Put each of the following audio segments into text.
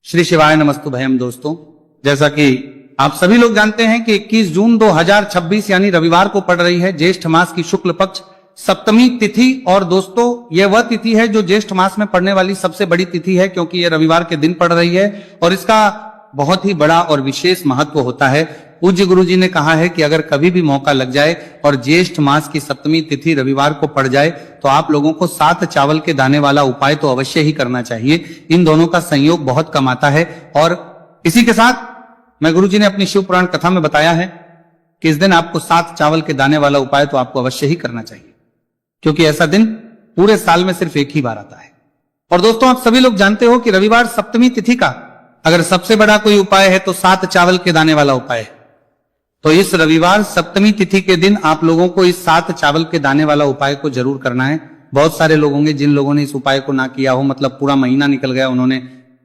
श्री शिवाय नमस्तु भयम। दोस्तों, जैसा कि आप सभी लोग जानते हैं कि 21 जून 2026 यानी रविवार को पड़ रही है ज्येष्ठ मास की शुक्ल पक्ष सप्तमी तिथि। और दोस्तों, यह वह तिथि है जो ज्येष्ठ मास में पड़ने वाली सबसे बड़ी तिथि है, क्योंकि यह रविवार के दिन पड़ रही है और इसका बहुत ही बड़ा और विशेष महत्व होता है। पूज्य गुरु जी ने कहा है कि अगर कभी भी मौका लग जाए और ज्येष्ठ मास की सप्तमी तिथि रविवार को पड़ जाए तो आप लोगों को 7 चावल के दाने वाला उपाय तो अवश्य ही करना चाहिए। इन दोनों का संयोग बहुत कम आता है। और इसी के साथ मैं गुरु जी ने अपनी शिव पुराण कथा में बताया है कि इस दिन आपको 7 चावल के दाने वाला उपाय तो आपको अवश्य ही करना चाहिए, क्योंकि ऐसा दिन पूरे साल में सिर्फ एक ही बार आता है। और दोस्तों, आप सभी लोग जानते हो कि रविवार सप्तमी तिथि का अगर सबसे बड़ा कोई उपाय है तो 7 चावल के दाने वाला उपाय है। तो इस रविवार सप्तमी तिथि के दिन आप लोगों को इस 7 चावल के दाने वाला उपाय को जरूर करना है। बहुत सारे लोग होंगे जिन लोगों ने इस उपाय को ना किया हो, मतलब पूरा महीना निकल गया, उन्होंने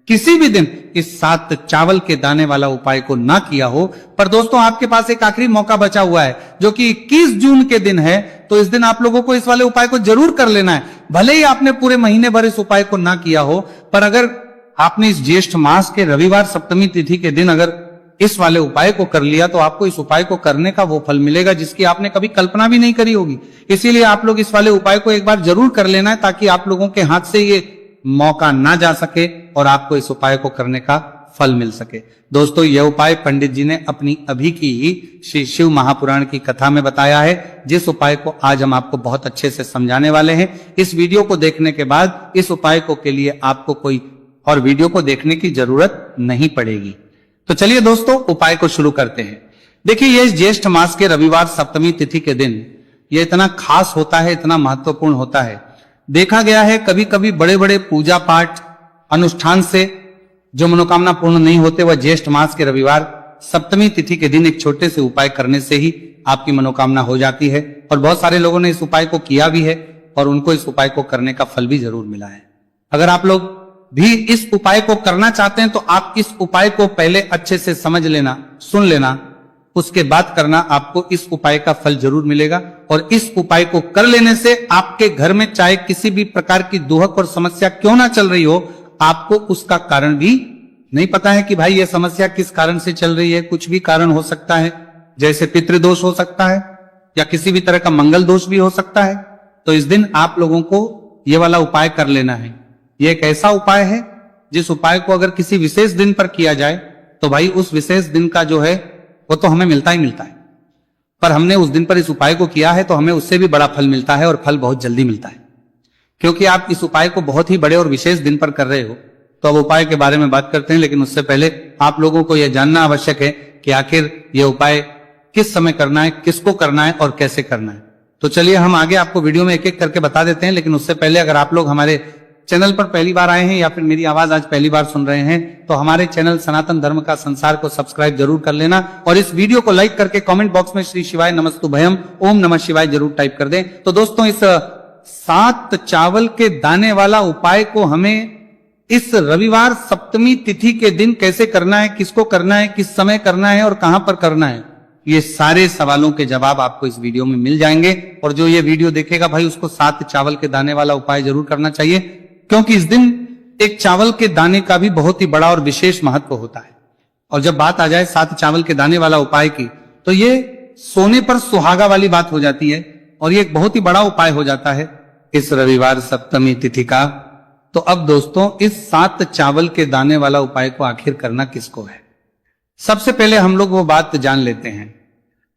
किसी भी दिन इस 7 चावल के दाने वाला उपाय को ना किया हो। पर दोस्तों, आपके पास एक आखिरी मौका बचा हुआ है जो कि 21 जून के दिन है। तो इस दिन आप लोगों को इस वाले उपाय को जरूर कर लेना है। भले ही आपने पूरे महीने भर इस उपाय को ना किया हो, पर अगर आपने इस ज्येष्ठ मास के रविवार सप्तमी तिथि के दिन अगर इस वाले उपाय को कर लिया तो आपको इस उपाय को करने का वो फल मिलेगा जिसकी आपने कभी कल्पना भी नहीं करी होगी। इसीलिए आप लोग इस वाले उपाय को एक बार जरूर कर लेना है, ताकि आप लोगों के हाथ से ये मौका ना जा सके और आपको इस उपाय को करने का फल मिल सके। दोस्तों, यह उपाय पंडित जी ने अपनी अभी की ही श्री शिव महापुराण की कथा में बताया है, जिस उपाय को आज हम आपको बहुत अच्छे से समझाने वाले हैं। इस वीडियो को देखने के बाद इस उपाय को के लिए आपको कोई और वीडियो को देखने की जरूरत नहीं पड़ेगी। तो चलिए दोस्तों, उपाय को शुरू करते हैं। देखिए, यह ज्येष्ठ मास के रविवार सप्तमी तिथि के दिन यह इतना खास होता है, इतना महत्वपूर्ण होता है। देखा गया है कभी कभी बड़े बड़े पूजा पाठ अनुष्ठान से जो मनोकामना पूर्ण नहीं होते, वह ज्येष्ठ मास के रविवार सप्तमी तिथि के दिन एक छोटे से उपाय करने से ही आपकी मनोकामना हो जाती है। और बहुत सारे लोगों ने इस उपाय को किया भी है और उनको इस उपाय को करने का फल भी जरूर मिला है। अगर आप लोग भी इस उपाय को करना चाहते हैं तो आप इस उपाय को पहले अच्छे से समझ लेना, सुन लेना, उसके बाद करना। आपको इस उपाय का फल जरूर मिलेगा। और इस उपाय को कर लेने से आपके घर में चाहे किसी भी प्रकार की दुहक और समस्या क्यों ना चल रही हो, आपको उसका कारण भी नहीं पता है कि भाई यह समस्या किस कारण से चल रही है। कुछ भी कारण हो सकता है, जैसे पितृदोष हो सकता है या किसी भी तरह का मंगल दोष भी हो सकता है। तो इस दिन आप लोगों को यह वाला उपाय कर लेना है। यह एक ऐसा उपाय है जिस उपाय को अगर किसी विशेष दिन पर किया जाए तो भाई उस विशेष दिन का जो है वो तो हमें मिलता ही मिलता है। पर हमने उस दिन पर इस उपाय को किया है तो हमें उससे भी बड़ा फल मिलता है, और फल बहुत जल्दी मिलता है, क्योंकि आप इस उपाय को बहुत ही बड़े और विशेष दिन पर कर रहे हो। तो अब उपाय के बारे में बात करते हैं, लेकिन उससे पहले आप लोगों को यह जानना आवश्यक है कि आखिर यह उपाय किस समय करना है, किसको करना है और कैसे करना है। तो चलिए हम आगे आपको वीडियो में एक एक करके बता देते हैं। लेकिन उससे पहले अगर आप लोग हमारे चैनल पर पहली बार आए हैं या फिर मेरी आवाज आज पहली बार सुन रहे हैं तो हमारे चैनल सनातन धर्म का संसार को सब्सक्राइब जरूर कर लेना, और इस वीडियो को लाइक करके कमेंट बॉक्स में श्री शिवाय नमस्तु भयम ओम नमः शिवाय जरूर टाइप कर दें। तो दोस्तों, इस 7 चावल के दाने वाला उपाय को हमें इस रविवार सप्तमी तिथि के दिन कैसे करना है, किसको करना है, किस समय करना है और कहां पर करना है, ये सारे सवालों के जवाब आपको इस वीडियो में मिल जाएंगे। और जो ये वीडियो देखेगा भाई उसको 7 चावल के दाने वाला उपाय जरूर करना चाहिए, क्योंकि इस दिन एक चावल के दाने का भी बहुत ही बड़ा और विशेष महत्व होता है। और जब बात आ जाए 7 चावल के दाने वाला उपाय की, तो ये सोने पर सुहागा वाली बात हो जाती है और ये एक बहुत ही बड़ा उपाय हो जाता है इस रविवार सप्तमी तिथि का। तो अब दोस्तों, इस 7 चावल के दाने वाला उपाय को आखिर करना किसको है, सबसे पहले हम लोग वो बात जान लेते हैं।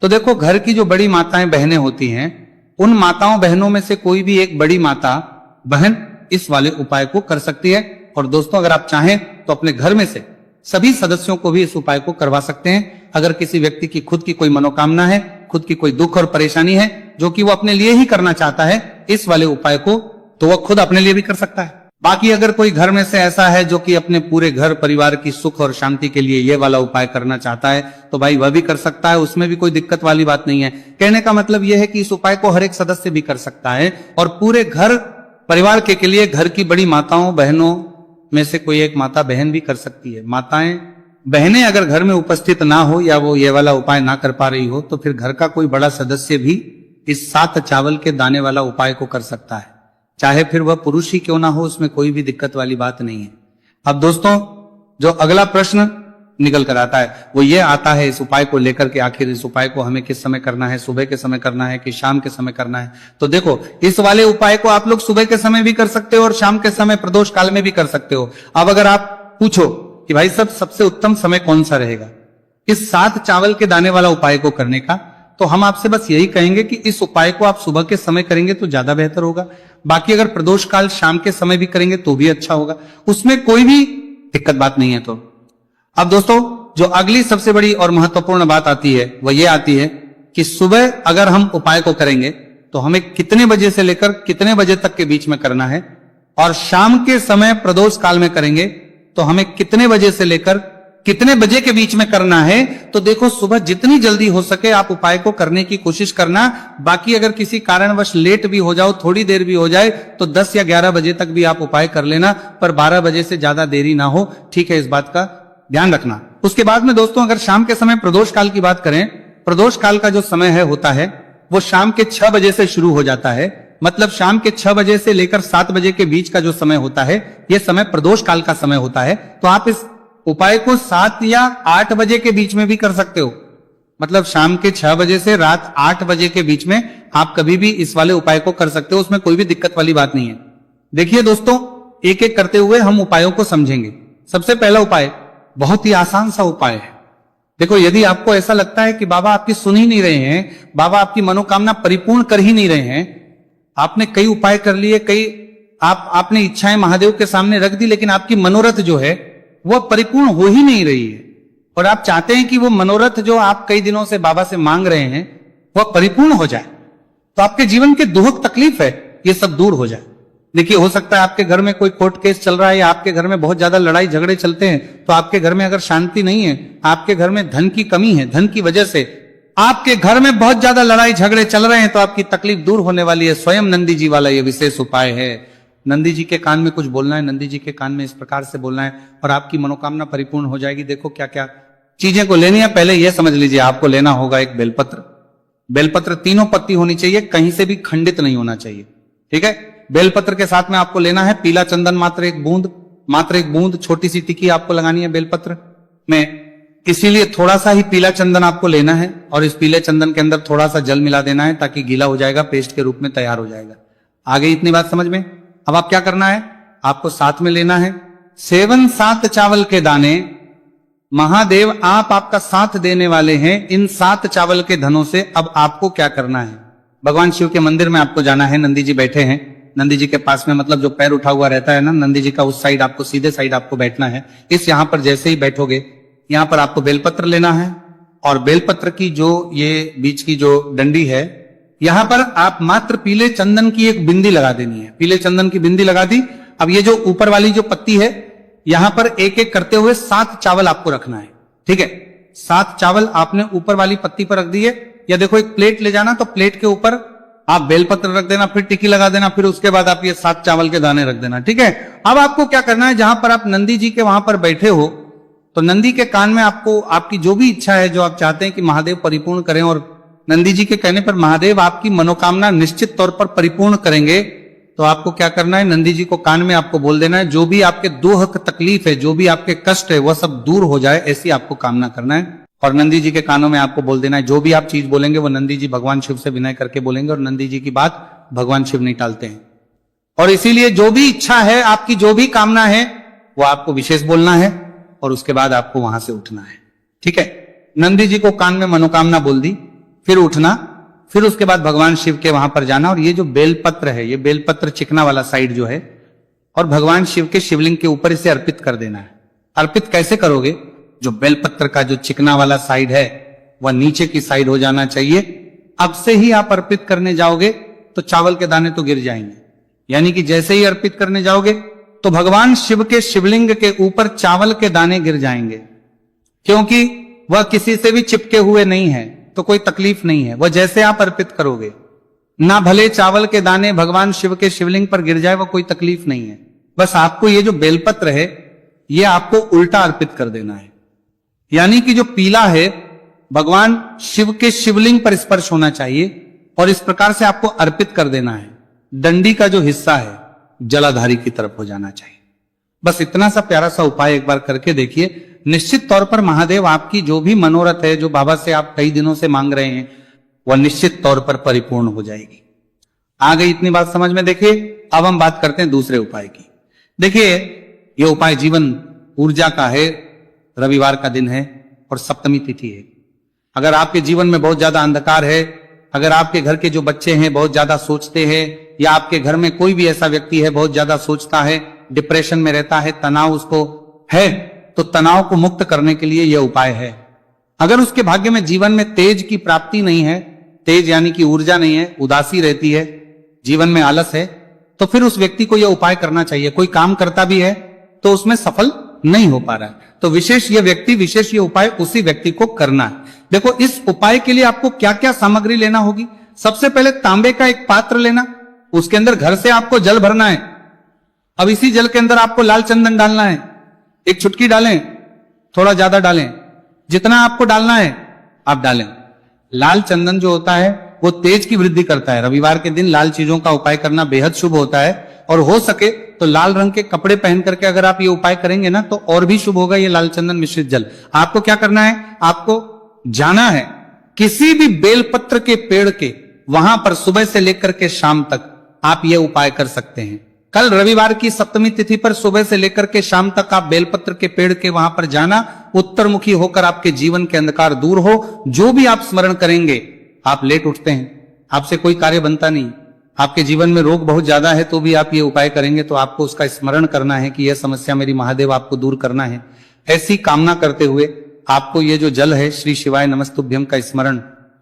तो देखो, घर की जो बड़ी माताएं बहनें होती हैं, उन माताओं बहनों में से कोई भी एक बड़ी माता बहन इस वाले उपाय को कर सकती है। और दोस्तों, अगर आप चाहें तो अपने घर में से सभी सदस्यों को भी इस उपाय को करवा सकते हैं। अगर किसी व्यक्ति की खुद की कोई मनोकामना है, खुद की कोई दुख और परेशानी है जो कि वो अपने लिए ही करना चाहता है इस वाले उपाय को, तो वह खुद अपने लिए भी कर सकता है। बाकी अगर कोई घर में से ऐसा है जो कि अपने पूरे घर परिवार की सुख और शांति के लिए ये वाला उपाय करना चाहता है, तो भाई वह भी कर सकता है, उसमें भी कोई दिक्कत वाली बात नहीं है। कहने का मतलब यह है कि इस उपाय को हर एक सदस्य भी कर सकता है और पूरे घर परिवार के लिए घर की बड़ी माताओं बहनों में से कोई एक माता बहन भी कर सकती है। माताएं बहनें अगर घर में उपस्थित ना हो या वो ये वाला उपाय ना कर पा रही हो, तो फिर घर का कोई बड़ा सदस्य भी इस 7 चावल के दाने वाला उपाय को कर सकता है, चाहे फिर वह पुरुष ही क्यों ना हो, उसमें कोई भी दिक्कत वाली बात नहीं है। अब दोस्तों, जो अगला प्रश्न निकल कर आता है वो ये आता है इस उपाय को लेकर के, आखिर इस उपाय को हमें किस समय करना है, सुबह के समय करना है कि शाम के समय करना है। तो देखो, इस वाले उपाय को आप लोग सुबह के समय भी कर सकते हो और शाम के समय प्रदोष काल में भी कर सकते हो। अब अगर आप पूछो कि भाई सब सबसे उत्तम समय कौन सा रहेगा इस 7 चावल के दाने वाला उपाय को करने का, तो हम आपसे बस यही कहेंगे कि इस उपाय को आप सुबह के समय करेंगे तो ज्यादा बेहतर होगा। बाकी अगर प्रदोष काल शाम के समय भी करेंगे तो भी अच्छा होगा, उसमें कोई भी दिक्कत बात नहीं है। तो अब दोस्तों, जो अगली सबसे बड़ी और महत्वपूर्ण बात आती है वह यह आती है कि सुबह अगर हम उपाय को करेंगे तो हमें कितने बजे से लेकर कितने बजे तक के बीच में करना है, और शाम के समय प्रदोष काल में करेंगे तो हमें कितने बजे से लेकर कितने बजे के बीच में करना है। तो देखो, सुबह जितनी जल्दी हो सके आप उपाय को करने की कोशिश करना। बाकी अगर किसी कारणवश लेट भी हो जाओ, थोड़ी देर भी हो जाए, तो 10 या 11 बजे तक भी आप उपाय कर लेना, पर 12 बजे से ज्यादा देरी ना हो, ठीक है, इस बात का ध्यान रखना। उसके बाद में दोस्तों, अगर शाम के समय प्रदोष काल की बात करें, प्रदोष काल का जो समय है होता है वो शाम के 6 बजे से शुरू हो जाता है। मतलब शाम के 6 बजे से लेकर 7 बजे के बीच का जो समय होता है यह समय प्रदोष काल का समय होता है। तो आप इस उपाय को 7 या 8 बजे के बीच में भी कर सकते हो। मतलब शाम के 6 बजे से रात 8 बजे के बीच में आप कभी भी इस वाले उपाय को कर सकते हो, उसमें कोई भी दिक्कत वाली बात नहीं है। देखिए दोस्तों, एक एक करते हुए हम उपायों को समझेंगे। सबसे पहला उपाय बहुत ही आसान सा उपाय है। देखो, यदि आपको ऐसा लगता है कि बाबा आपकी सुन ही नहीं रहे हैं, बाबा आपकी मनोकामना परिपूर्ण कर ही नहीं रहे हैं, आपने कई उपाय कर लिए, आपने इच्छाएं महादेव के सामने रख दी, लेकिन आपकी मनोरथ जो है वह परिपूर्ण हो ही नहीं रही है, और आप चाहते हैं कि वो मनोरथ जो आप कई दिनों से बाबा से मांग रहे हैं वह परिपूर्ण हो जाए, तो आपके जीवन के दुख तकलीफ है ये सब दूर हो जाए। देखिए, हो सकता है आपके घर में कोई कोर्ट केस चल रहा है या आपके घर में बहुत ज्यादा लड़ाई झगड़े चलते हैं, तो आपके घर में अगर शांति नहीं है, आपके घर में धन की कमी है, धन की वजह से आपके घर में बहुत ज्यादा लड़ाई झगड़े चल रहे हैं, तो आपकी तकलीफ दूर होने वाली है। स्वयं नंदी जी वाला ये विशेष उपाय है। नंदी जी के कान में कुछ बोलना है, नंदी जी के कान में इस प्रकार से बोलना है और आपकी मनोकामना परिपूर्ण हो जाएगी। देखो क्या क्या चीजें को लेनी है, पहले यह समझ लीजिए। आपको लेना होगा एक बेलपत्र। बेलपत्र 3 पत्ती होनी चाहिए, कहीं से भी खंडित नहीं होना चाहिए, ठीक है। बेलपत्र के साथ में आपको लेना है पीला चंदन, मात्र एक बूंद, छोटी सी टिक्की आपको लगानी है बेलपत्र में, इसीलिए थोड़ा सा ही पीला चंदन आपको लेना है और इस पीले चंदन के अंदर थोड़ा सा जल मिला देना है ताकि गीला हो जाएगा, पेस्ट के रूप में तैयार हो जाएगा। आगे इतनी बात समझ में। अब आप क्या करना है, आपको साथ में लेना है 7 चावल के दाने। महादेव आप आपका साथ देने वाले हैं इन 7 चावल के धनों से। अब आपको क्या करना है, भगवान शिव के मंदिर में आपको जाना है। नंदी जी बैठे हैं, नंदी जी के पास में, मतलब जो पैर उठा हुआ रहता है ना नंदी जी का, उस साइड आपको, सीधे साइड आपको बैठना है। इस यहां पर जैसे ही बैठोगे, यहां पर आपको बेलपत्र लेना है और बेलपत्र की जो ये बीच की जो डंडी है, यहां पर आप मात्र पीले चंदन की एक बिंदी लगा देनी है। पीले चंदन की बिंदी लगा दी। अब ये जो ऊपर वाली जो पत्ती है, यहां पर एक एक करते हुए 7 चावल आपको रखना है, ठीक है। 7 चावल आपने ऊपर वाली पत्ती पर रख दिए, या देखो एक प्लेट ले जाना, तो प्लेट के ऊपर आप बेलपत्र रख देना, फिर टिक्की लगा देना, फिर उसके बाद आप ये 7 चावल के दाने रख देना, ठीक है। अब आपको क्या करना है, जहां पर आप नंदी जी के वहां पर बैठे हो, तो नंदी के कान में आपको आपकी जो भी इच्छा है, जो आप चाहते हैं कि महादेव परिपूर्ण करें, और नंदी जी के कहने पर महादेव आपकी मनोकामना निश्चित तौर पर परिपूर्ण करेंगे, तो आपको क्या करना है, नंदी जी को कान में आपको बोल देना है, जो भी आपके दुख तकलीफ है, जो भी आपके कष्ट है, वह सब दूर हो जाए, ऐसी आपको कामना करना है। और नंदी जी के कानों में आपको बोल देना है, जो भी आप चीज बोलेंगे वो नंदी जी भगवान शिव से विनय करके बोलेंगे, और नंदी जी की बात भगवान शिव नहीं टालते हैं। और इसीलिए जो भी इच्छा है, आपकी जो भी कामना है, वो आपको विशेष बोलना है, और उसके बाद आपको वहां से उठना है, ठीक है। नंदी जी को कान में मनोकामना बोल दी, फिर उठना, फिर उसके बाद भगवान शिव के वहां पर जाना, और ये जो बेलपत्र है, ये बेलपत्र चिकना वाला साइड जो है, और भगवान शिव के शिवलिंग के ऊपर इसे अर्पित कर देना है। अर्पित कैसे करोगे, जो बेलपत्र का जो चिकना वाला साइड है वह नीचे की साइड हो जाना चाहिए। अब से ही आप अर्पित करने जाओगे तो चावल के दाने तो गिर जाएंगे, यानी कि जैसे ही अर्पित करने जाओगे तो भगवान शिव के शिवलिंग के ऊपर चावल के दाने गिर जाएंगे, क्योंकि वह किसी से भी चिपके हुए नहीं है, तो कोई तकलीफ नहीं है। वह जैसे आप अर्पित करोगे, ना भले चावल के दाने भगवान शिव के शिवलिंग पर गिर जाए, वह कोई तकलीफ नहीं है। बस आपको ये जो बेलपत्र है, ये आपको उल्टा अर्पित कर देना है, यानी कि जो पीला है भगवान शिव के शिवलिंग पर स्पर्श होना चाहिए, और इस प्रकार से आपको अर्पित कर देना है। डंडी का जो हिस्सा है जलाधारी की तरफ हो जाना चाहिए। बस इतना सा प्यारा सा उपाय एक बार करके देखिए, निश्चित तौर पर महादेव आपकी जो भी मनोरथ है, जो बाबा से आप कई दिनों से मांग रहे हैं, वह निश्चित तौर पर परिपूर्ण हो जाएगी। आ गई इतनी बात समझ में? देखिए अब हम बात करते हैं दूसरे उपाय की। देखिए यह उपाय जीवन ऊर्जा का है, रविवार का दिन है और सप्तमी तिथि है। अगर आपके जीवन में बहुत ज्यादा अंधकार है, अगर आपके घर के जो बच्चे हैं बहुत ज्यादा सोचते हैं, या आपके घर में कोई भी ऐसा व्यक्ति है बहुत ज्यादा सोचता है, डिप्रेशन में रहता है, तनाव उसको है, तो तनाव को मुक्त करने के लिए यह उपाय है। अगर उसके भाग्य में जीवन में तेज की प्राप्ति नहीं है, तेज यानी कि ऊर्जा नहीं है, उदासी रहती है, जीवन में आलस है, तो फिर उस व्यक्ति को यह उपाय करना चाहिए। कोई काम करता भी है तो उसमें सफल नहीं हो पा रहा है, तो विशेष ये उपाय उसी व्यक्ति को करना है। देखो इस उपाय के लिए आपको क्या क्या सामग्री लेना होगी। सबसे पहले तांबे का एक पात्र लेना, उसके अंदर घर से आपको जल भरना है। अब इसी जल के अंदर आपको लाल चंदन डालना है, एक चुटकी डालें, थोड़ा ज्यादा डालें, जितना आपको डालना है आप डालें। लाल चंदन जो होता है वो तेज की वृद्धि करता है। रविवार के दिन लाल चीजों का उपाय करना बेहद शुभ होता है, और हो सके तो लाल रंग के कपड़े पहन करके अगर आप ये उपाय करेंगे ना तो और भी शुभ होगा ये लाल चंदन मिश्रित जल। आपको क्या करना है, आपको जाना है किसी भी बेलपत्र के पेड़ के वहां पर सुबह से लेकर के शाम तक आप ये उपाय कर सकते हैं। कल रविवार की सप्तमी तिथि पर सुबह से लेकर के शाम तक आप बेलपत्र के पेड़ के वहां पर जाना, उत्तरमुखी होकर आपके जीवन के अंधकार दूर हो। जो भी आप स्मरण करेंगे, आप लेट उठते हैं, आपसे कोई कार्य बनता नहीं, आपके जीवन में रोग बहुत ज्यादा है, तो भी आप ये उपाय करेंगे तो आपको उसका स्मरण करना है कि यह समस्या मेरी महादेव आपको दूर करना है। ऐसी कामना करते हुए आपको ये जो जल है श्री शिवाय नमस्तुभ्यम का स्मरण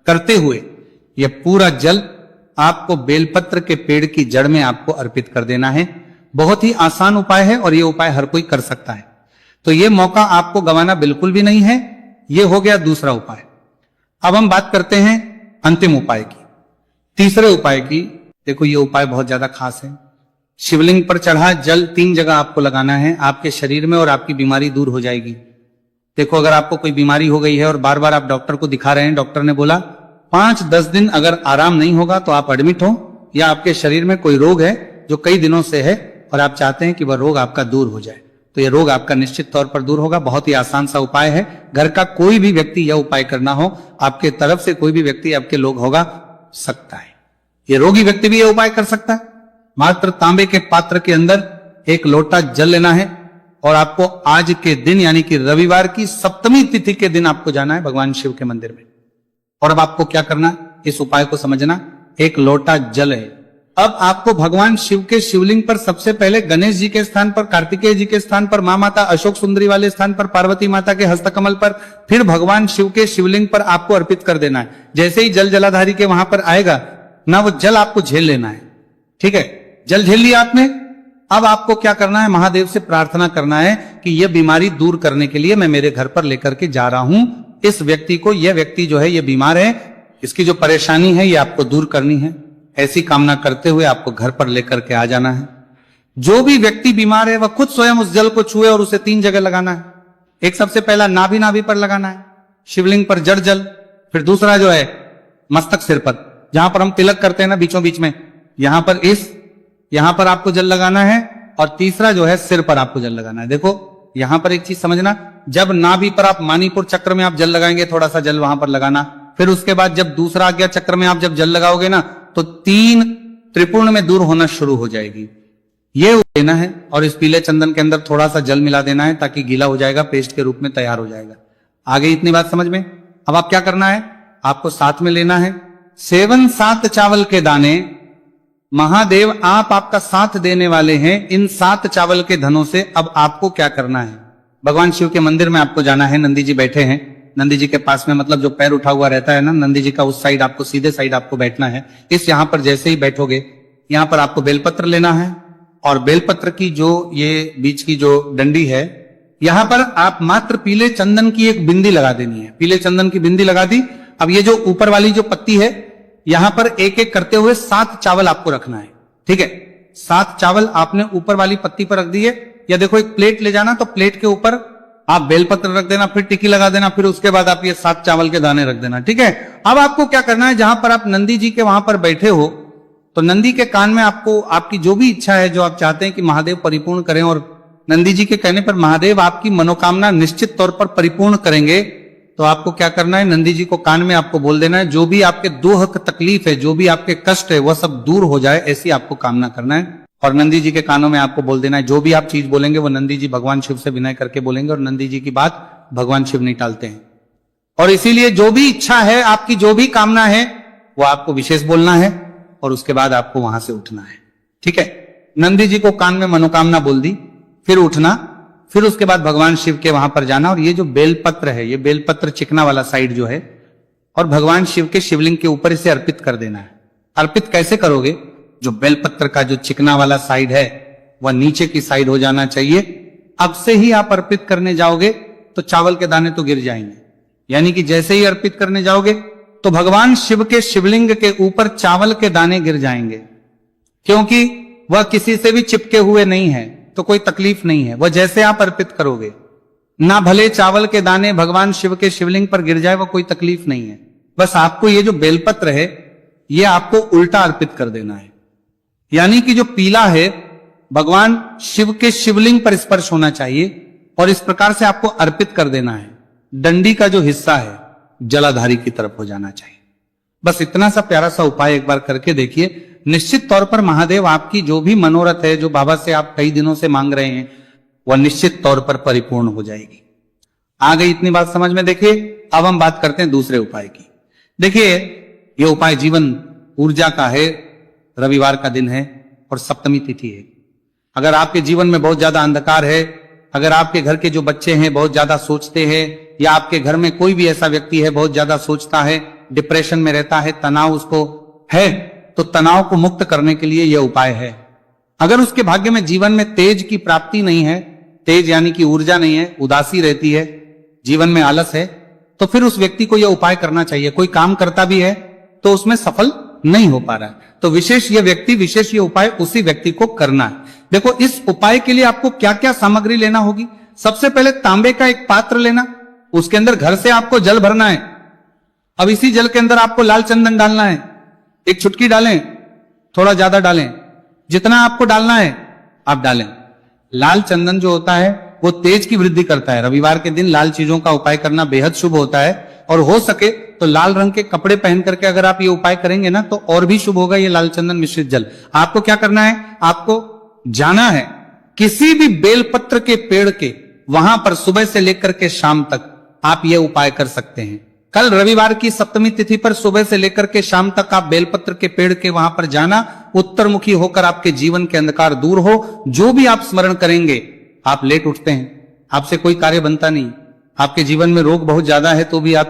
करते हुए यह पूरा जल आपको बेलपत्र के पेड़ की जड़ में आपको अर्पित कर देना है। बहुत ही आसान उपाय है और यह उपाय हर कोई कर सकता है, तो यह मौका आपको गंवाना बिल्कुल भी नहीं है। यह हो गया दूसरा उपाय। अब हम बात करते हैं अंतिम उपाय की, तीसरे उपाय की। देखो ये उपाय बहुत ज्यादा खास है। शिवलिंग पर चढ़ा जल 3 जगह आपको लगाना है आपके शरीर में, और आपकी बीमारी दूर हो जाएगी। देखो अगर आपको कोई बीमारी हो गई है और बार बार आप डॉक्टर को दिखा रहे हैं, डॉक्टर ने बोला 5-10 दिन अगर आराम नहीं होगा तो आप एडमिट हो, या आपके शरीर में कोई रोग है जो कई दिनों से है और आप चाहते हैं कि वह रोग आपका दूर हो जाए, तो यह रोग आपका निश्चित तौर पर दूर होगा। बहुत ही आसान सा उपाय है। घर का कोई भी व्यक्ति यह उपाय करना हो, आपके तरफ से कोई भी व्यक्ति आपके लोग होगा सकता है, ये रोगी व्यक्ति भी यह उपाय कर सकता है। मात्र तांबे के पात्र के अंदर 1 लोटा जल लेना है, और आपको आज के दिन यानी कि रविवार की सप्तमी तिथि के दिन आपको जाना है भगवान शिव के मंदिर में। और अब आपको क्या करना है, इस उपाय को समझना। 1 लोटा जल है। अब आपको भगवान शिव के शिवलिंग पर सबसे पहले गणेश जी के स्थान पर, कार्तिकेय जी के स्थान पर, मां माता अशोक सुंदरी वाले स्थान पर, पार्वती माता के हस्तकमल पर, फिर भगवान शिव के शिवलिंग पर आपको अर्पित कर देना है। जैसे ही जल जलाधारी के वहां पर आएगा ना, वो जल आपको झेल लेना है। ठीक है, जल झेल लिया आपने। अब आपको क्या करना है, महादेव से प्रार्थना करना है कि यह बीमारी दूर करने के लिए मैं मेरे घर पर लेकर के जा रहा हूं इस व्यक्ति को। यह व्यक्ति जो है ये बीमार है, इसकी जो परेशानी है ये आपको दूर करनी है। ऐसी कामना करते हुए आपको घर पर लेकर के आ जाना है। जो भी व्यक्ति बीमार है वह खुद स्वयं उस जल को छुए और उसे 3 जगह लगाना है। एक सबसे पहला नाभि पर लगाना है, शिवलिंग पर जड़ जल। फिर दूसरा जो है मस्तक सिर पर, जहां पर हम तिलक करते हैं ना बीचों बीच में, यहां पर आपको जल लगाना है। और तीसरा जो है सिर पर आपको जल लगाना है। देखो यहां पर एक चीज समझना, जब नाभि पर आप मानीपुर चक्र में आप जल लगाएंगे, थोड़ा सा जल वहां पर लगाना। फिर उसके बाद जब दूसरा आज्ञा चक्र में आप जब जल लगाओगे ना, तो 3 त्रिपुर्ण में दूर होना शुरू हो जाएगी। ये लेना है और इस पीले चंदन के अंदर थोड़ा सा जल मिला देना है, ताकि गीला हो जाएगा, पेस्ट के रूप में तैयार हो जाएगा। आगे इतनी बात समझ में। अब आप क्या करना है, आपको साथ में लेना है 7 चावल के दाने। महादेव आप आपका साथ देने वाले हैं। इन 7 चावल के धनों से अब आपको क्या करना है, भगवान शिव के मंदिर में आपको जाना है। नंदी जी बैठे हैं, नंदी जी के पास में, मतलब जो पैर उठा हुआ रहता है ना नंदी जी का, उस साइड आपको, सीधे साइड आपको बैठना है। इस यहां पर जैसे ही बैठोगे, यहां पर आपको बेलपत्र लेना है, और बेलपत्र की जो ये बीच की जो डंडी है, यहां पर आप मात्र पीले चंदन की एक बिंदी लगा देनी है। पीले चंदन की बिंदी लगा दी। अब ये जो ऊपर वाली जो पत्ती है, यहां पर एक एक करते हुए 7 चावल आपको रखना है। ठीक है, 7 चावल आपने ऊपर वाली पत्ती पर रख दिए। या देखो एक प्लेट ले जाना, तो प्लेट के ऊपर आप बेलपत्र रख देना, फिर टिक्की लगा देना, फिर उसके बाद आप ये 7 चावल के दाने रख देना। ठीक है, अब आपको क्या करना है, जहां पर आप नंदी जी के वहां पर बैठे हो, तो नंदी के कान में आपको आपकी जो भी इच्छा है, जो आप चाहते हैं कि महादेव परिपूर्ण करें और नंदी जी के कहने पर महादेव आपकी मनोकामना निश्चित तौर पर परिपूर्ण करेंगे। तो आपको क्या करना है, नंदी जी को कान में आपको बोल देना है, जो भी आपके दुख तकलीफ है, जो भी आपके कष्ट है, वह सब दूर हो जाए, ऐसी आपको कामना करना है। और नंदी जी के कानों में आपको बोल देना है, जो भी आप चीज बोलेंगे वो नंदी जी भगवान शिव से विनय करके बोलेंगे, और नंदी जी की बात भगवान शिव नहीं टालते हैं। और इसीलिए जो भी इच्छा है, आपकी जो भी कामना है, वो आपको विशेष बोलना है, और उसके बाद आपको वहां से उठना है। ठीक है, नंदी जी को कान में मनोकामना बोल दी, फिर उठना, फिर उसके बाद भगवान शिव के वहां पर जाना, और ये जो बेलपत्र है, ये बेलपत्र चिकना वाला साइड जो है, और भगवान शिव के शिवलिंग के ऊपर इसे अर्पित कर देना है। अर्पित कैसे करोगे, जो बेलपत्र का जो चिकना वाला साइड है वह नीचे की साइड हो जाना चाहिए। अब से ही आप अर्पित करने जाओगे तो चावल के दाने तो गिर जाएंगे, यानी कि जैसे ही अर्पित करने जाओगे तो भगवान शिव के शिवलिंग के ऊपर चावल के दाने गिर जाएंगे, क्योंकि वह किसी से भी चिपके हुए नहीं है, तो कोई तकलीफ नहीं है। वह जैसे आप अर्पित करोगे, ना भले चावल के दाने भगवान शिव के शिवलिंग पर गिर जाए, वह कोई तकलीफ नहीं है। बस आपको ये जो बेलपत्र है, ये आपको उल्टा अर्पित कर देना है, यानी कि जो पीला है भगवान शिव के शिवलिंग पर स्पर्श होना चाहिए, और इस प्रकार से आपको अर्पित कर देना है। डंडी का जो हिस्सा है जलाधारी की तरफ हो जाना चाहिए। बस इतना सा प्यारा सा उपाय एक बार करके देखिए, निश्चित तौर पर महादेव आपकी जो भी मनोरथ है, जो बाबा से आप कई दिनों से मांग रहे हैं, वह निश्चित तौर पर परिपूर्ण हो जाएगी। आ गई इतनी बात समझ में। देखिए अब हम बात करते हैं दूसरे उपाय की। देखिए ये उपाय जीवन ऊर्जा का है, रविवार का दिन है और सप्तमी तिथि है। अगर आपके जीवन में बहुत ज्यादा अंधकार है, अगर आपके घर के जो बच्चे हैं बहुत ज्यादा सोचते हैं, या आपके घर में कोई भी ऐसा व्यक्ति है बहुत ज्यादा सोचता है, डिप्रेशन में रहता है, तनाव उसको है, तो तनाव को मुक्त करने के लिए यह उपाय है। अगर उसके भाग्य में जीवन में तेज की प्राप्ति नहीं है, तेज यानी कि ऊर्जा नहीं है, उदासी रहती है, जीवन में आलस है, तो फिर उस व्यक्ति को यह उपाय करना चाहिए। कोई काम करता भी है तो उसमें सफल नहीं हो पा रहा है, तो विशेष ये व्यक्ति, विशेष ये उपाय उसी व्यक्ति को करना है। देखो इस उपाय के लिए आपको क्या क्या सामग्री लेना होगी। सबसे पहले तांबे का एक पात्र लेना, उसके अंदर घर से आपको जल भरना है। अब इसी जल के अंदर आपको लाल चंदन डालना है, एक चुटकी डालें, थोड़ा ज्यादा डालें, जितना आपको डालना है आप डालें। लाल चंदन जो होता है वो तेज की वृद्धि करता है। रविवार के दिन लाल चीजों का उपाय करना बेहद शुभ होता है, और हो सके तो लाल रंग के कपड़े पहन करके अगर आप ये उपाय करेंगे ना, तो और भी शुभ होगा ये लाल चंदन मिश्रित जल। आपको क्या करना है, आपको जाना है किसी भी बेलपत्र के पेड़ के वहां पर सुबह से लेकर के शाम तक आप ये उपाय कर सकते हैं। कल रविवार की सप्तमी तिथि पर सुबह से लेकर के शाम तक आप बेलपत्र के पेड़ के वहां पर जाना, उत्तरमुखी होकर आपके जीवन के अंधकार दूर हो। जो भी आप स्मरण करेंगे, आप लेट उठते हैं, आपसे कोई कार्य बनता नहीं, आपके जीवन में रोग बहुत ज्यादा है तो भी आप